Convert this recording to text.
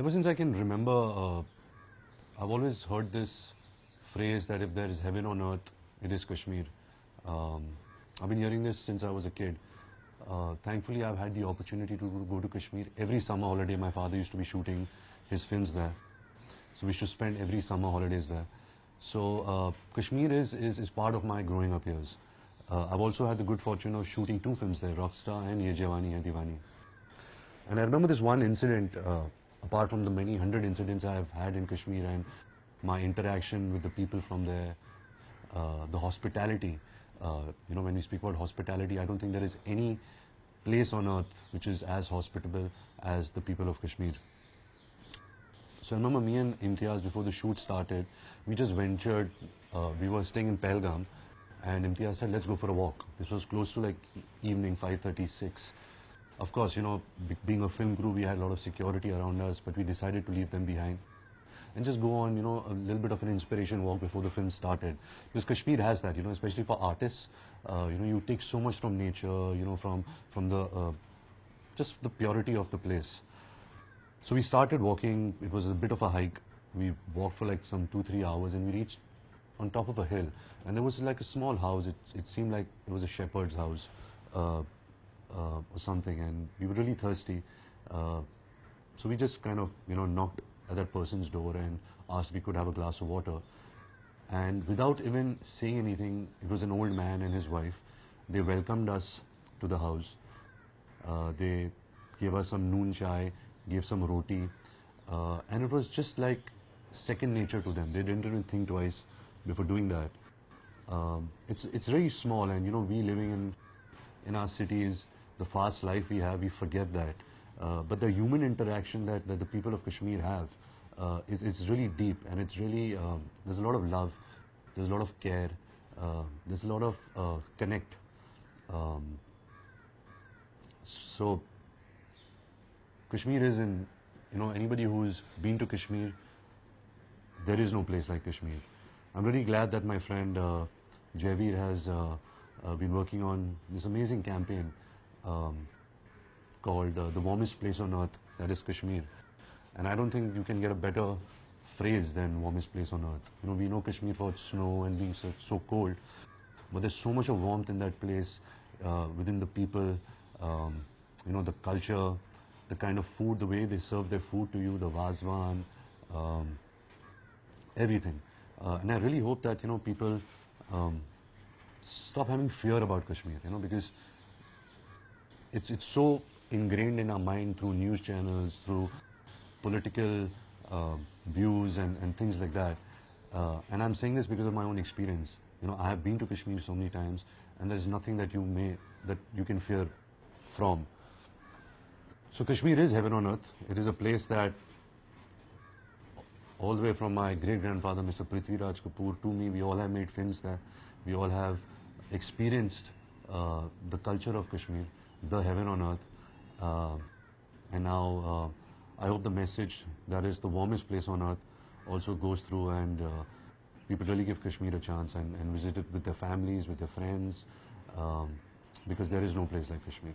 Ever since I can remember, I've always heard this phrase that if there is heaven on earth, it is Kashmir. Um, I've been hearing this since I was a kid. Thankfully, I've had the opportunity to go to Kashmir every summer holiday. My father used to be shooting his films there, so we used to spend every summer holidays there. So Kashmir is part of my growing up years. I've also had the good fortune of shooting two films there, Rockstar and Ye Jawani Hai Diwani. And I remember this one incident, apart from the many hundred incidents I have had in Kashmir and my interaction with the people from there, the hospitality. When we speak about hospitality, I don't think there is any place on earth which is as hospitable as the people of Kashmir. So I remember me and Imtiaz, before the shoot started, we just ventured, we were staying in Pelgam, and Imtiaz said, let's go for a walk. This was close to like evening, 5:36. Of course, being a film crew, we had a lot of security around us, but we decided to leave them behind and just go on, a little bit of an inspiration walk before the film started. Because Kashmir has that, especially for artists, you take so much from nature, from the, just the purity of the place. So we started walking. It was a bit of a hike. We walked for like some 2-3 hours, and we reached on top of a hill. And there was like a small house. It seemed like it was a shepherd's house or something. And we were really thirsty. So we just kind of, knocked at that person's door and asked if we could have a glass of water. And without even saying anything, it was an old man and his wife. They welcomed us to the house. They gave us some noon chai, gave some roti, and it was just like second nature to them. They didn't even think twice before doing that. It's very small, and we living in our cities, the fast life we have, we forget that. But the human interaction that the people of Kashmir have is really deep, and it's really there's a lot of love, there's a lot of care, there's a lot of connect. So Kashmir is anybody who's been to Kashmir, there is no place like Kashmir. I'm really glad that my friend Javeer has been working on this amazing campaign called The Warmest Place on Earth, that is Kashmir. And I don't think you can get a better phrase than warmest place on earth. We know Kashmir for its snow and being so cold, but there's so much of warmth in that place, within the people, the culture, the kind of food, the way they serve their food to you, the vazwan, everything. And I really hope that, people stop having fear about Kashmir, because it's so ingrained in our mind through news channels, through political views and things like that. And I'm saying this because of my own experience. I have been to Kashmir so many times, and there's nothing that you can fear from. So Kashmir is heaven on earth. It is a place that, all the way from my great-grandfather, Mr. Prithviraj Kapoor, to me, we all have made films there. We all have experienced the culture of Kashmir, the heaven on earth. And now I hope the message that is the warmest place on earth also goes through, and people really give Kashmir a chance and visit it with their families, with their friends, because there is no place like Kashmir.